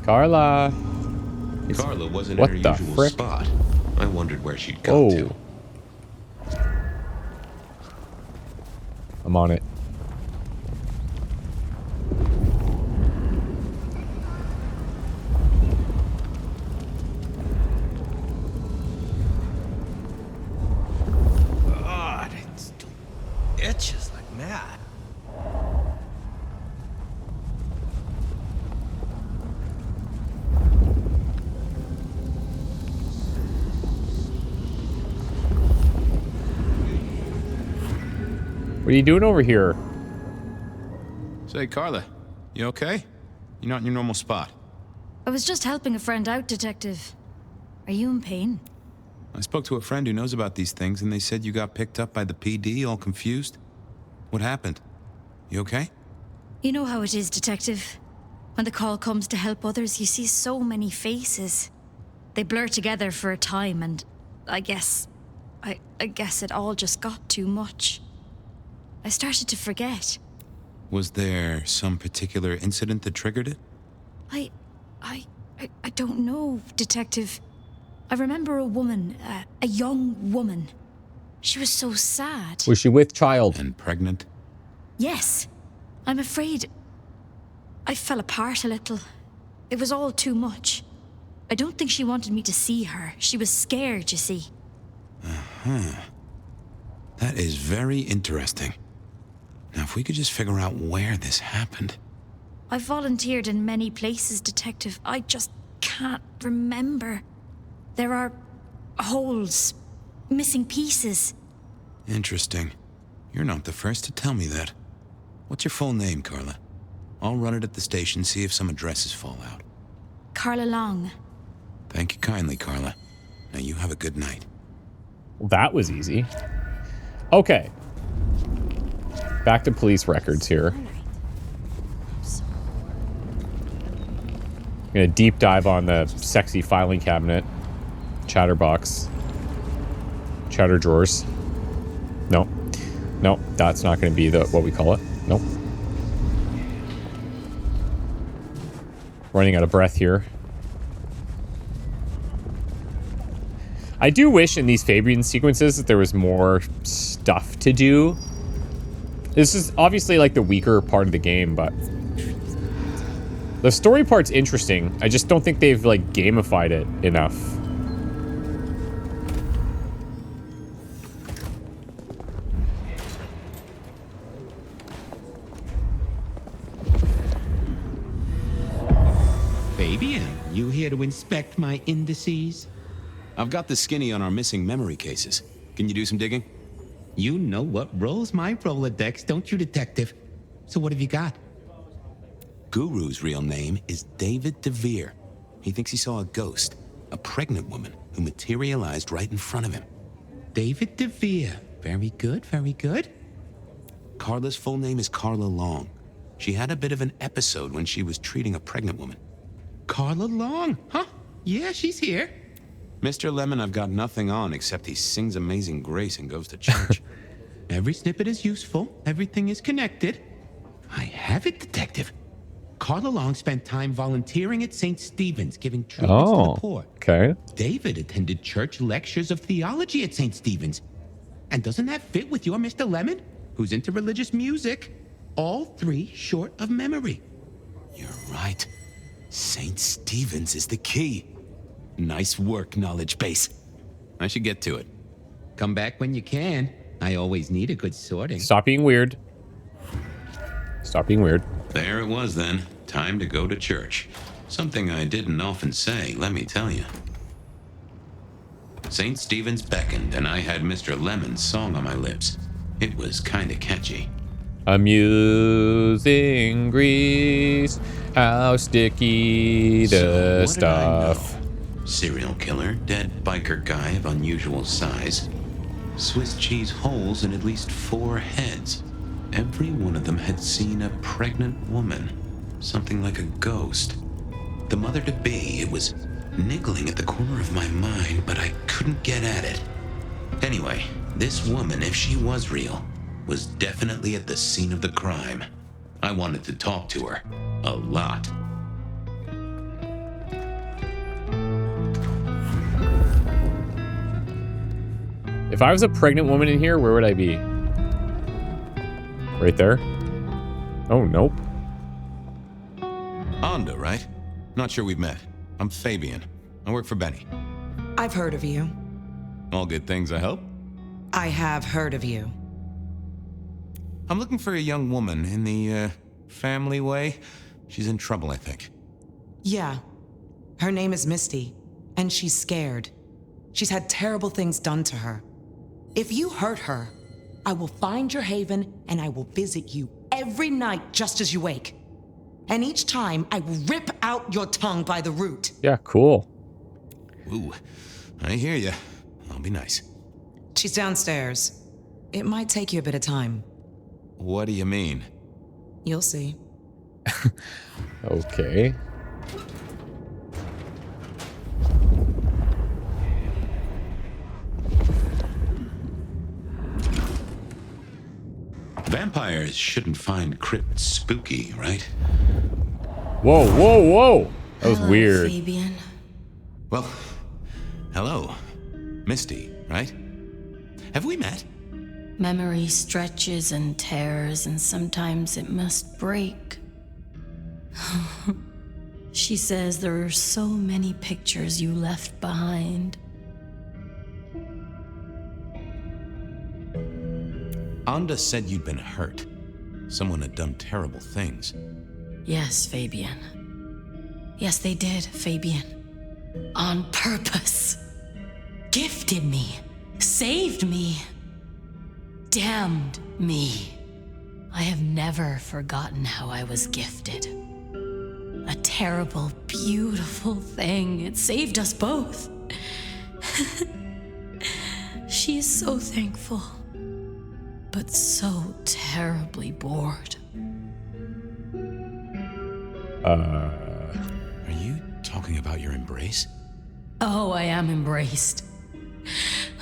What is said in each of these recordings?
Carla. Carla wasn't in her usual spot. I wondered where she'd gone to. I'm on it. God, it still itches like mad. What are you doing over here? Say, Carla, you okay? You're not in your normal spot. I was just helping a friend out, Detective. Are you in pain? I spoke to a friend who knows about these things, and they said you got picked up by the PD, all confused. What happened? You okay? You know how it is, Detective. When the call comes to help others, you see so many faces. They blur together for a time, and I guess it all just got too much. I started to forget. Was there some particular incident that triggered it? I don't know, Detective. I remember a woman, a young woman. She was so sad. Was she with child? And pregnant? Yes. I'm afraid I fell apart a little. It was all too much. I don't think she wanted me to see her. She was scared, you see. Uh-huh. That is very interesting. Now, if we could just figure out where this happened. I've volunteered in many places, Detective. I just can't remember. There are holes, missing pieces. Interesting. You're not the first to tell me that. What's your full name, Carla? I'll run it at the station, see if some addresses fall out. Carla Long. Thank you kindly, Carla. Now you have a good night. Well, that was easy. Okay. Back to police records here. I'm gonna deep dive on the sexy filing cabinet. Chatterbox. Chatter drawers. No. No, that's not gonna be what we call it. Nope. Running out of breath here. I do wish in these Fabian sequences that there was more stuff to do. This is obviously like the weaker part of the game, but the story part's interesting. I just don't think they've like gamified it enough. Fabian, you here to inspect my indices? I've got the skinny on our missing memory cases. Can you do some digging? You know what rolls my Rolodex, don't you, Detective? So what have you got? Guru's real name is David DeVere. He thinks he saw a ghost, a pregnant woman who materialized right in front of him. David DeVere. Very good, very good. Carla's full name is Carla Long. She had a bit of an episode when she was treating a pregnant woman. Carla Long, huh? Yeah, she's here. Mr. Lemon, I've got nothing on except he sings Amazing Grace and goes to church. Every snippet is useful. Everything is connected. I have it, Detective. Carla Long spent time volunteering at St. Stephen's, giving treatments to the poor. Okay. David attended church lectures of theology at St. Stephen's. And doesn't that fit with your Mr. Lemon, who's into religious music? All three short of memory. You're right. St. Stephen's is the key. Nice work, knowledge base. I should get to it. Come back when you can. I always need a good sorting. Stop being weird. Stop being weird. There it was then. Time to go to church. Something I didn't often say, let me tell you. St. Stephen's beckoned, and I had Mr. Lemon's song on my lips. It was kinda catchy. Amusing Grease, how sticky the stuff. Serial killer, dead biker guy of unusual size. Swiss cheese holes in at least 4 heads. Every one of them had seen a pregnant woman. Something like a ghost. The mother-to-be, it was niggling at the corner of my mind, but I couldn't get at it. Anyway, this woman, if she was real, was definitely at the scene of the crime. I wanted to talk to her. A lot. If I was a pregnant woman in here, where would I be? Right there? Oh, nope. Onda, right? Not sure we've met. I'm Fabian. I work for Benny. I've heard of you. All good things, I hope. I have heard of you. I'm looking for a young woman in the, family way. She's in trouble, I think. Yeah. Her name is Misty, and she's scared. She's had terrible things done to her. If you hurt her, I will find your haven and I will visit you every night just as you wake. And each time I will rip out your tongue by the root. Yeah, cool. Ooh, I hear ya. I'll be nice. She's downstairs. It might take you a bit of time. What do you mean? You'll see. Okay. Vampires shouldn't find crypts spooky, right? Whoa, whoa, whoa! That was Hello, weird. Fabian. Well, hello. Misty, right? Have we met? Memory stretches and tears, and sometimes it must break. She says there are so many pictures you left behind. Onda said you'd been hurt. Someone had done terrible things. Yes, Fabian. Yes, they did, Fabian. On purpose. Gifted me. Saved me. Damned me. I have never forgotten how I was gifted. A terrible, beautiful thing. It saved us both. She is so thankful, but so terribly bored. Are you talking about your embrace? Oh, I am embraced.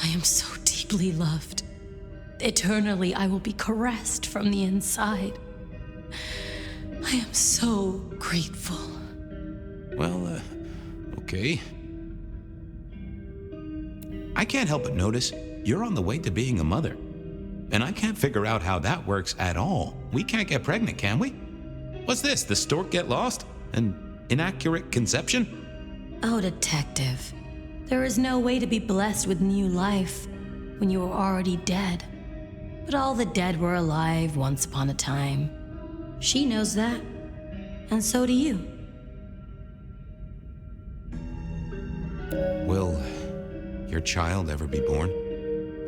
I am so deeply loved. Eternally, I will be caressed from the inside. I am so grateful. Well, okay. I can't help but notice you're on the way to being a mother. And I can't figure out how that works at all. We can't get pregnant, can we? What's this, the stork get lost? An inaccurate conception? Oh, detective. There is no way to be blessed with new life when you are already dead. But all the dead were alive once upon a time. She knows that. And so do you. Will your child ever be born?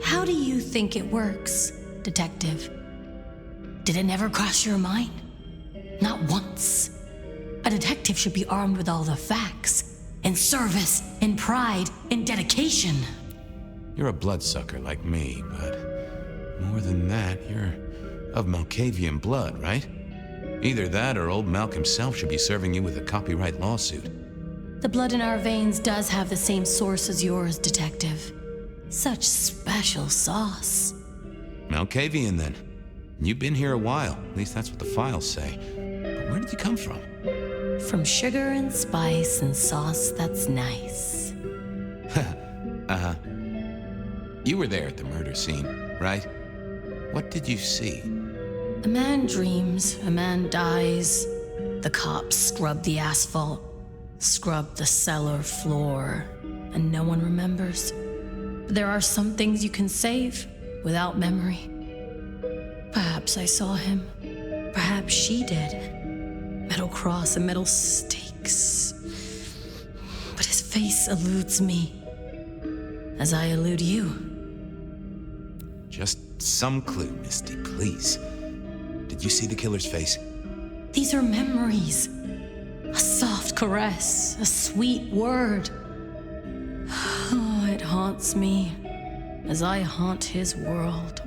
How do you think it works, detective? Did it never cross your mind? Not once. A detective should be armed with all the facts, in service, in pride, in dedication. You're a bloodsucker like me, but more than that, you're of Malkavian blood, right? Either that or old Malk himself should be serving you with a copyright lawsuit. The blood in our veins does have the same source as yours, detective. Such special sauce. Malkavian, then. You've been here a while. At least that's what the files say. But where did you come from? From sugar and spice and sauce that's nice. You were there at the murder scene, right? What did you see? A man dreams, a man dies. The cops scrub the asphalt, scrub the cellar floor, and no one remembers. But there are some things you can save without memory. Perhaps I saw him. Perhaps she did. Metal cross and metal stakes. But his face eludes me, as I elude you. Just some clue, Misty, please. Did you see the killer's face? These are memories. A soft caress, a sweet word. Oh, it haunts me as I haunt his world.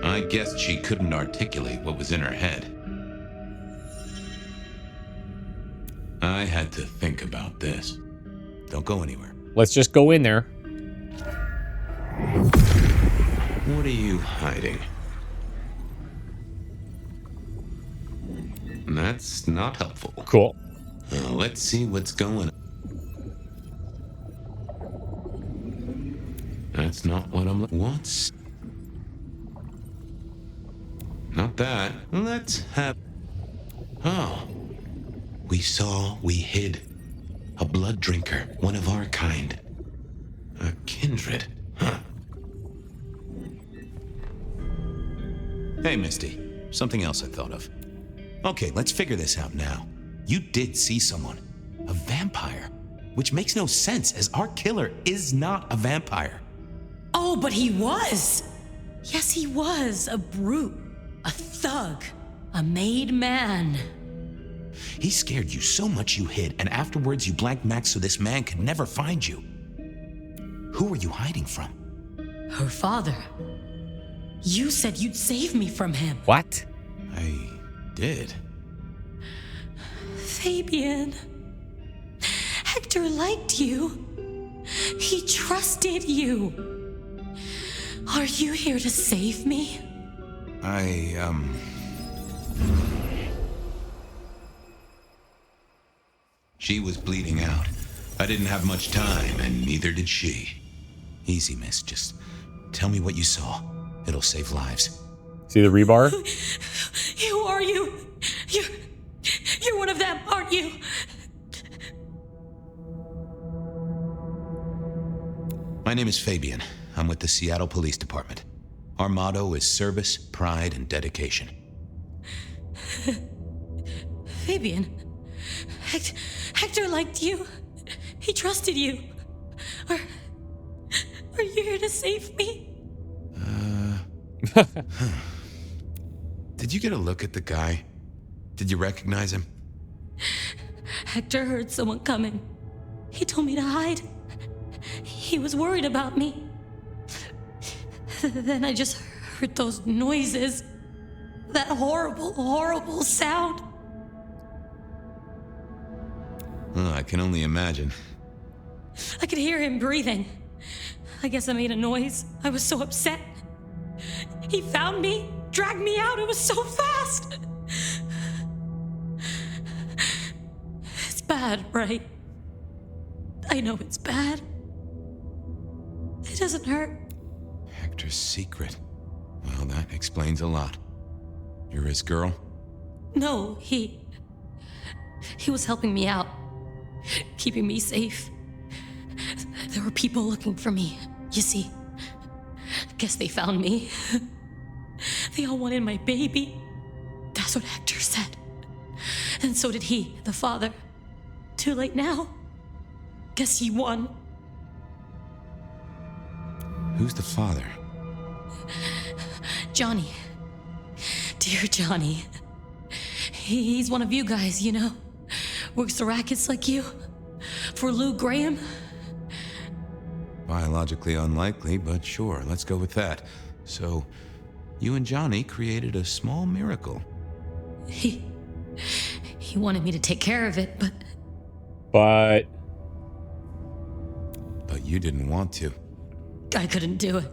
I guessed she couldn't articulate what was in her head. I had to think about this. Don't go anywhere. Let's just go in there. What are you hiding? That's not helpful. Cool. Let's see what's going on. That's That's not what I'm... What's... Not that. Let's have... Oh. We hid. A blood drinker, one of our kind. A kindred. Huh. Hey, Misty. Something else I thought of. Okay, let's figure this out now. You did see someone. A vampire. Which makes no sense, as our killer is not a vampire. Oh, but he was! Yes, he was. A brute. A thug. A made man. He scared you so much you hid, and afterwards you blanked Max so this man could never find you. Who were you hiding from? Her father. You said you'd save me from him. What? I did. Fabian. Hector liked you. He trusted you. Are you here to save me? She was bleeding out. I didn't have much time, and neither did she. Easy, miss. Just tell me what you saw. It'll save lives. See the rebar? Who are you? You're one of them, aren't you? My name is Fabian. I'm with the Seattle Police Department. Our motto is service, pride, and dedication. Fabian, Hector liked you. He trusted you. Are you here to save me? Did you get a look at the guy? Did you recognize him? Hector heard someone coming. He told me to hide. He was worried about me. Then I just heard those noises. That horrible, horrible sound. Oh, I can only imagine. I could hear him breathing. I guess I made a noise. I was so upset. He found me, dragged me out. It was so fast. It's bad, right? I know it's bad. It doesn't hurt. Hector's secret. Well, that explains a lot. You're his girl? No, he was helping me out, keeping me safe. There were people looking for me, you see. Guess they found me. They all wanted my baby. That's what Hector said. And so did he, the father. Too late now. Guess he won. Who's the father? Johnny. Dear Johnny. He's one of you guys, you know. Works the rackets like you. For Lou Graham. Biologically unlikely, but sure, let's go with that. So, you and Johnny created a small miracle. He wanted me to take care of it, but you didn't want to. I couldn't do it.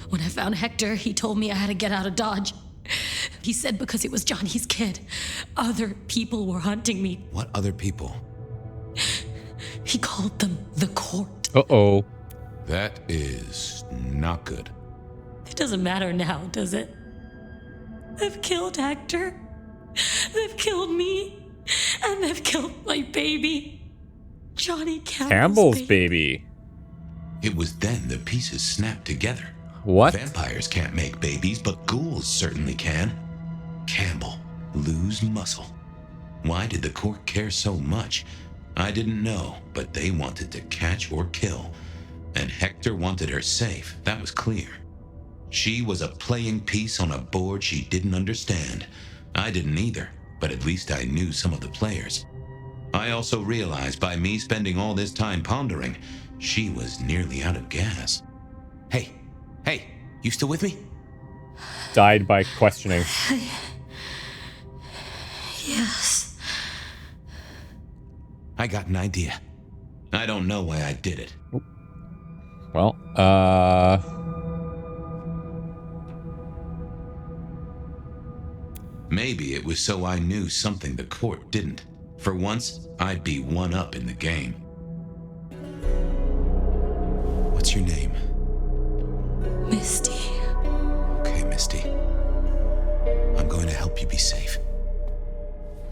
When I found Hector, he told me I had to get out of Dodge. He said because it was Johnny's kid, other people were hunting me. What other people? He called them the court. Uh-oh. That is not good. It doesn't matter now, does it? They've killed Hector. They've killed me. And they've killed my baby. Johnny Campbell's baby. It was then the pieces snapped together. What? Vampires can't make babies, but ghouls certainly can. Campbell, lose muscle. Why did the court care so much? I didn't know, but they wanted to catch or kill. And Hector wanted her safe, that was clear. She was a playing piece on a board she didn't understand. I didn't either, but at least I knew some of the players. I also realized by me spending all this time pondering, she was nearly out of gas. Hey, you still with me? Died by questioning. Yes. I got an idea. I don't know why I did it. Well, Maybe it was so I knew something the court didn't. For once, I'd be one up in the game. What's What's your name? Misty. Okay, Misty. I'm going to help you be safe.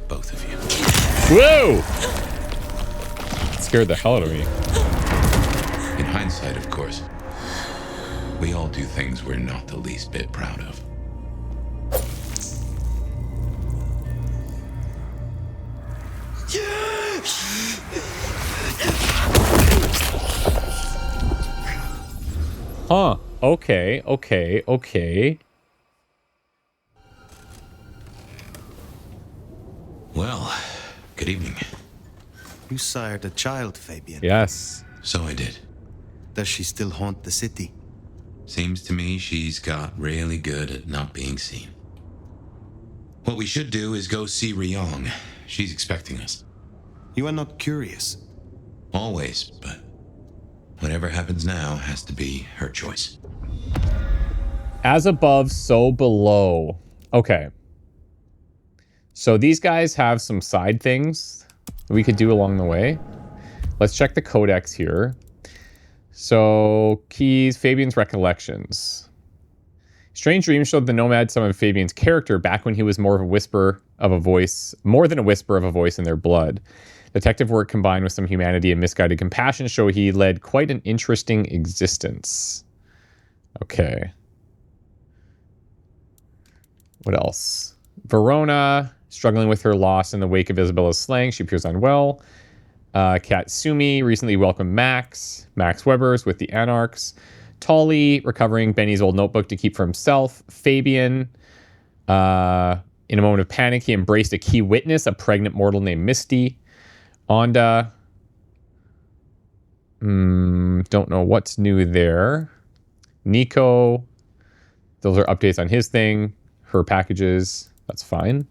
Both of you. Whoa! It scared the hell out of me. In hindsight, of course, we all do things we're not the least bit proud of. Huh. Okay, okay, okay. Well, good evening. You sired a child, Fabian. Yes. So I did. Does she still haunt the city? Seems to me she's got really good at not being seen. What we should do is go see Ryong. She's expecting us. You are not curious. Always, but whatever happens now has to be her choice. As above, so below. Okay. So these guys have some side things that we could do along the way. Let's check the codex here. So, keys, Fabian's recollections. Strange dreams showed the nomad some of Fabian's character back when he was more than a whisper of a voice in their blood. Detective work combined with some humanity and misguided compassion show he led quite an interesting existence. Okay. What else? Verona, struggling with her loss in the wake of Isabella's slaying. She appears unwell. Katsumi recently welcomed Max Weber's with the Anarchs. Tolly recovering Benny's old notebook to keep for himself. Fabian, in a moment of panic, he embraced a key witness, a pregnant mortal named Misty. Onda, don't know what's new there. Niko, those are updates on his thing. Her packages, that's fine.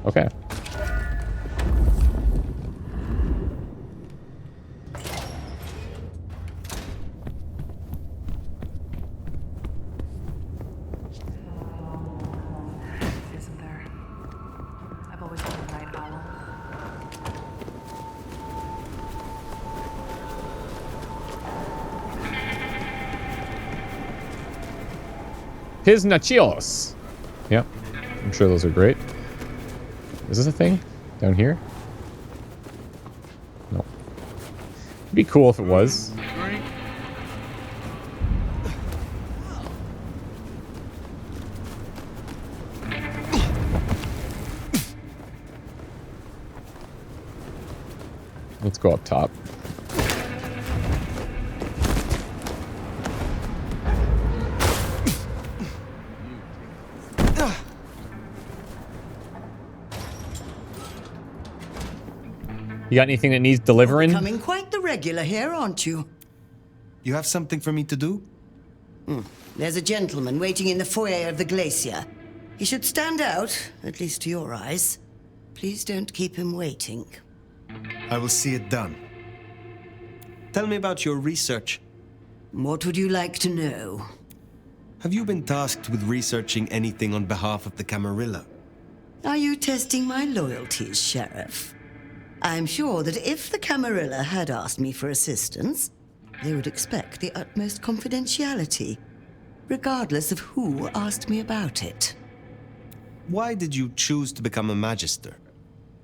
Okay. Isn't there? I've always been a night owl. His Nachios. Yep. I'm sure those are great. Is this a thing? Down here? No. It'd be cool if it was. Let's go up top. You got anything that needs delivering? Becoming quite the regular here, aren't you? You have something for me to do? There's a gentleman waiting in the foyer of the glacier. He should stand out, at least to your eyes. Please don't keep him waiting. I will see it done. Tell me about your research. What would you like to know? Have you been tasked with researching anything on behalf of the Camarilla? Are you testing my loyalties, Sheriff? I'm sure that if the Camarilla had asked me for assistance, they would expect the utmost confidentiality, regardless of who asked me about it. Why did you choose to become a Magister?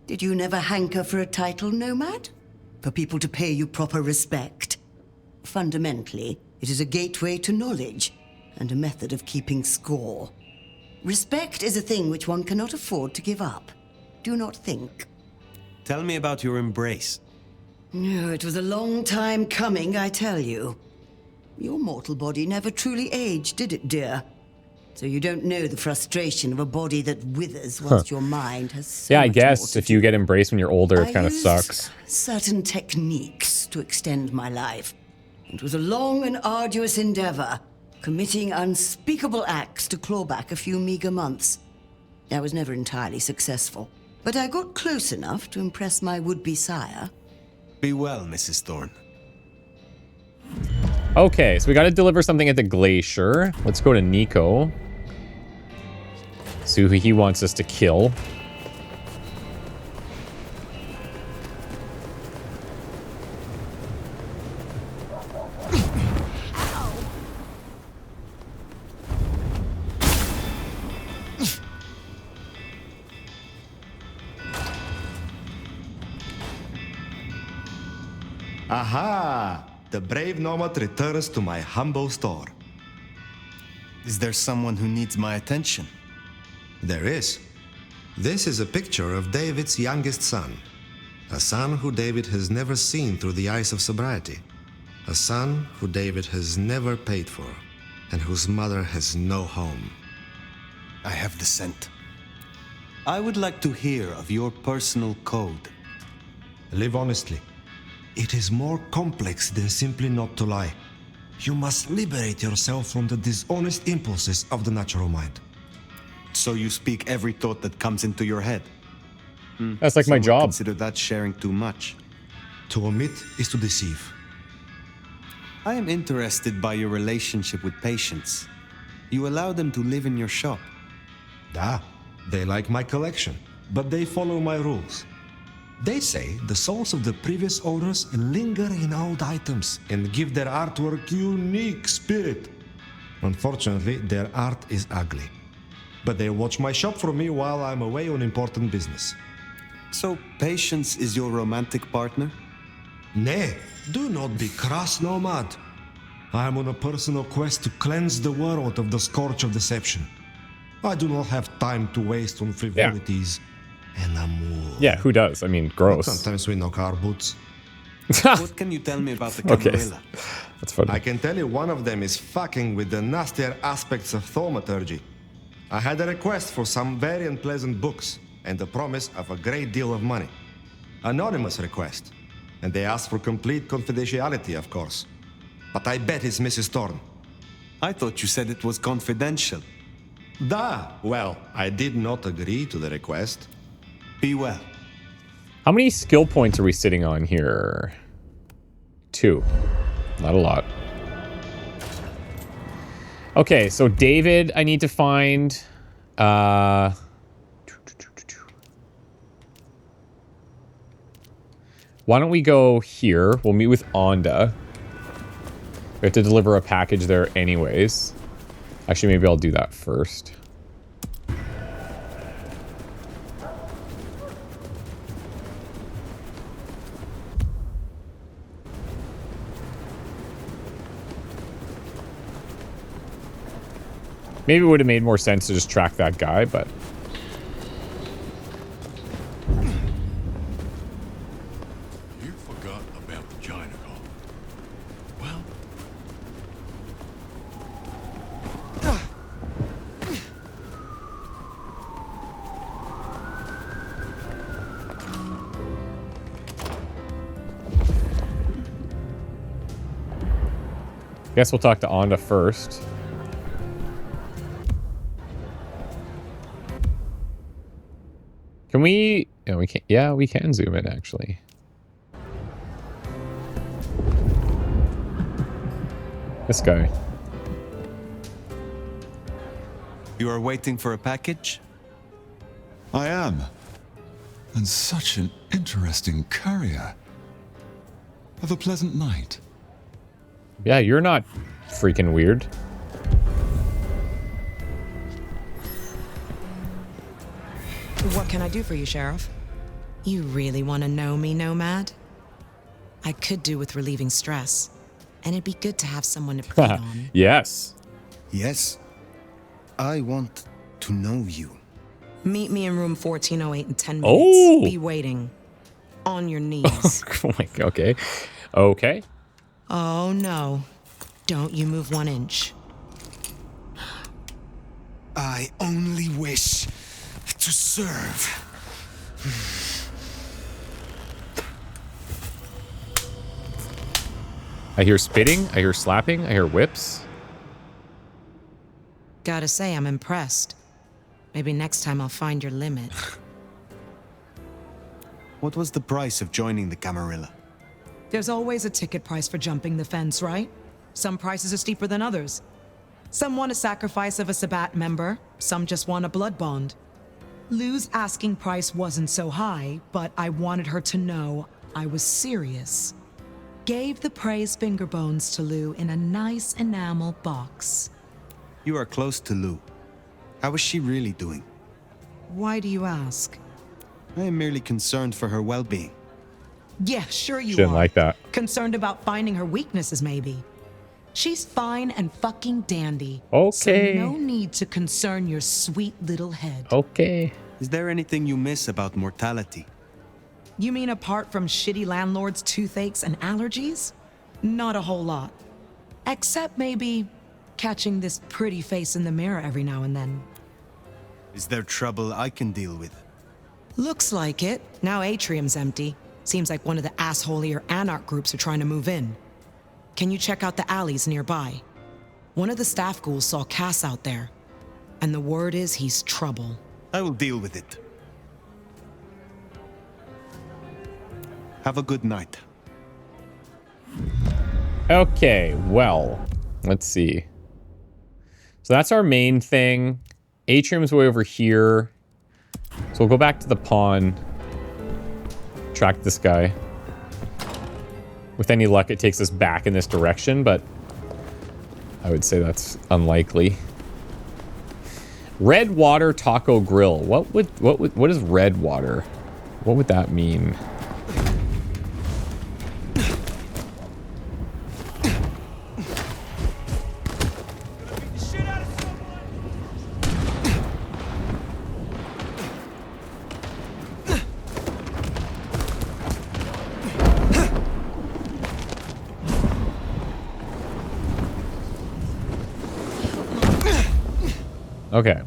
Did you never hanker for a title, Nomad? For people to pay you proper respect? Fundamentally, it is a gateway to knowledge and a method of keeping score. Respect is a thing which one cannot afford to give up. Do not think. Tell me about your embrace. No, it was a long time coming, I tell you. Your mortal body never truly aged, did it, dear? So you don't know the frustration of a body that withers whilst your mind has so Yeah, I much guess more to if you get embraced when you're older, it I kind of used sucks. certain techniques to extend my life. It was a long and arduous endeavor, committing unspeakable acts to claw back a few meager months. I was never entirely successful, but I got close enough to impress my would-be sire. Be well, Mrs. Thorn. Okay, so we got to deliver something at the glacier. Let's go to Niko. See who he wants us to kill. Aha! The brave nomad returns to my humble store. Is there someone who needs my attention? There is. This is a picture of David's youngest son. A son who David has never seen through the eyes of sobriety. A son who David has never paid for, and whose mother has no home. I have the scent. I would like to hear of your personal code. Live honestly. It is more complex than simply not to lie. You must liberate yourself from the dishonest impulses of the natural mind. So you speak every thought that comes into your head? That's like my Some would job. Consider that sharing too much. To omit is to deceive. I am interested by your relationship with patients. You allow them to live in your shop. They like my collection, but they follow my rules. They say the souls of the previous owners linger in old items and give their artwork unique spirit. Unfortunately, their art is ugly. But they watch my shop for me while I'm away on important business. So, Patience is your romantic partner? Nay, do not be crass, nomad. I am on a personal quest to cleanse the world of the scourge of deception. I do not have time to waste on frivolities and amour. Yeah, who does? I mean, gross. But sometimes we knock our boots. What can you tell me about the Camarilla? That's funny. I can tell you one of them is fucking with the nastier aspects of thaumaturgy. I had a request for some very unpleasant books and the promise of a great deal of money. Anonymous request. And they asked for complete confidentiality, of course. But I bet it's Mrs. Thorn. I thought you said it was confidential. Well, I did not agree to the request. Be well. How many skill points are we sitting on here? 2. Not a lot. Okay, so David, I need to find. Why don't we go here? We'll meet with Onda. We have to deliver a package there anyways. Actually, maybe I'll do that first. Maybe it would have made more sense to just track that guy, but... You forgot about the China call. Well... Guess we'll talk to Onda first. Can we... Yeah, we can. Yeah, we can zoom in, actually. This guy. You are waiting for a package? I am. And such an interesting courier. Have a pleasant night. Yeah, you're not freaking weird. What can I do for you, Sheriff? You really want to know me, Nomad? I could do with relieving stress, and it'd be good to have someone to put it on. Yes. Yes. I want to know you. Meet me in room 1408 in 10 minutes. Oh! Be waiting. On your knees. Oh my god, okay. Okay. Oh no. Don't you move 1 inch. I only wish to serve. I hear spitting, I hear slapping, I hear whips. Gotta say, I'm impressed. Maybe next time I'll find your limit. What was the price of joining the Camarilla? There's always a ticket price for jumping the fence, right? Some prices are steeper than others. Some want a sacrifice of a Sabbat member, some just want a blood bond. Lou's asking price wasn't so high, but I wanted her to know I was serious. Gave the praise finger bones to Lou in a nice enamel box. You are close to Lou. How is she really doing? Why do you ask? I am merely concerned for her well-being. Yeah, sure you She didn't are. like that. Concerned about finding her weaknesses, maybe. She's fine and fucking dandy. Okay. So no need to concern your sweet little head. Okay. Is there anything you miss about mortality? You mean apart from shitty landlords, toothaches, and allergies? Not a whole lot. Except maybe catching this pretty face in the mirror every now and then. Is there trouble I can deal with? Looks like it. Now Atrium's empty. Seems like one of the assholier anarch groups are trying to move in. Can you check out the alleys nearby? One of the staff ghouls saw Cass out there, and the word is he's trouble. I will deal with it. Have a good night. Okay, well, let's see. So that's our main thing. Atrium's way over here. So we'll go back to the pawn. Track this guy. With any luck, it takes us back in this direction, but I would say that's unlikely. Red Water Taco Grill. What is red water? What would that mean? Okay.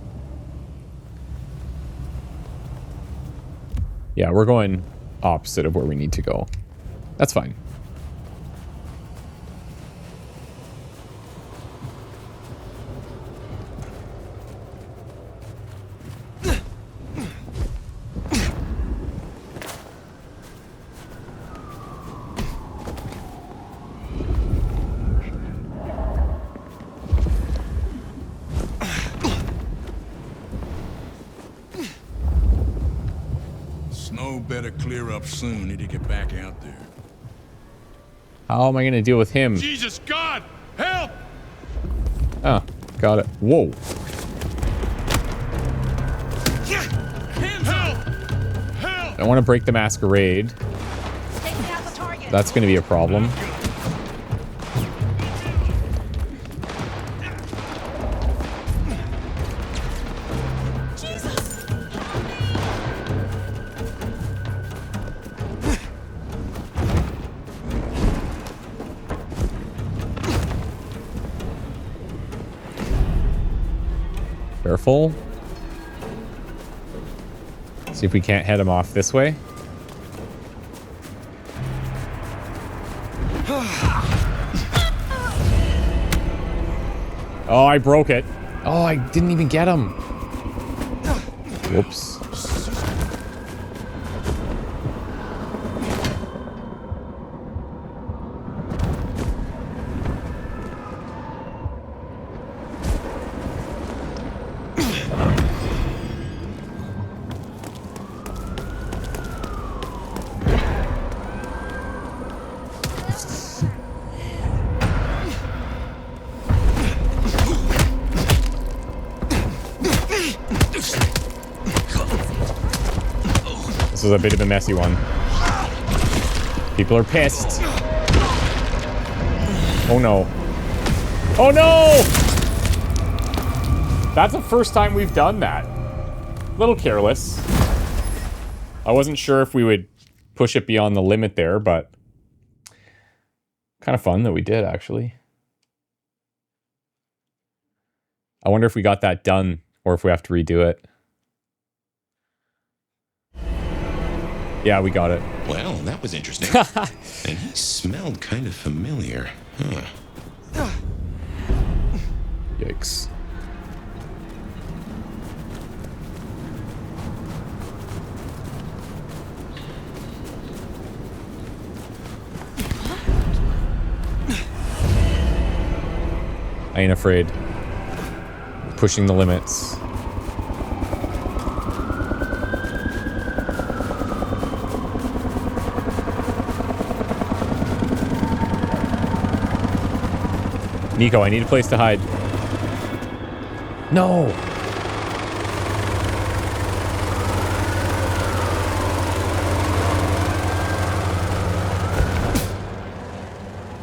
Yeah, we're going opposite of where we need to go. That's fine. Better clear up soon. Need to get back out there. How am I going to deal with him? Jesus God! Help! Oh, got it. Whoa. Help! Help! I want to break the Masquerade. That's going to be a problem. Careful. See if we can't head him off this way. Oh, I broke it. Oh, I didn't even get him. Whoops. This is a bit of a messy one. People are pissed. Oh no. Oh no! That's the first time we've done that. A little careless. I wasn't sure if we would push it beyond the limit there, but kind of fun that we did, actually. I wonder if we got that done or if we have to redo it. Yeah, we got it. Well, that was interesting. And he smelled kind of familiar. Huh. Yikes. I ain't afraid. Pushing the limits. Niko, I need a place to hide. No!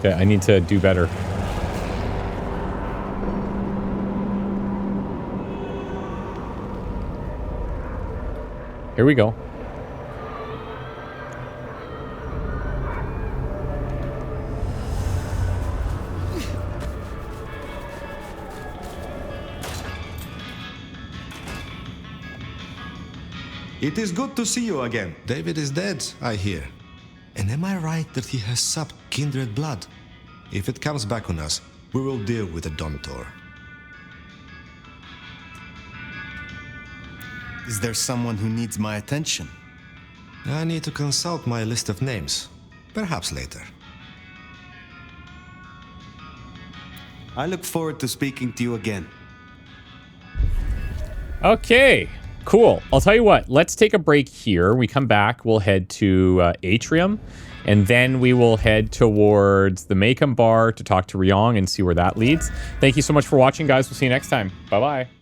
Okay, I need to do better. Here we go. It is good to see you again. David is dead, I hear. And am I right that he has supped kindred blood? If it comes back on us, we will deal with the Dominator. Is there someone who needs my attention? I need to consult my list of names. Perhaps later. I look forward to speaking to you again. Okay, cool. I'll tell you what, let's take a break here. We come back, we'll head to Atrium, and then we will head towards the Maycomb Bar to talk to Ryong and see where that leads. Thank you so much for watching, guys. We'll see you next time. Bye-bye.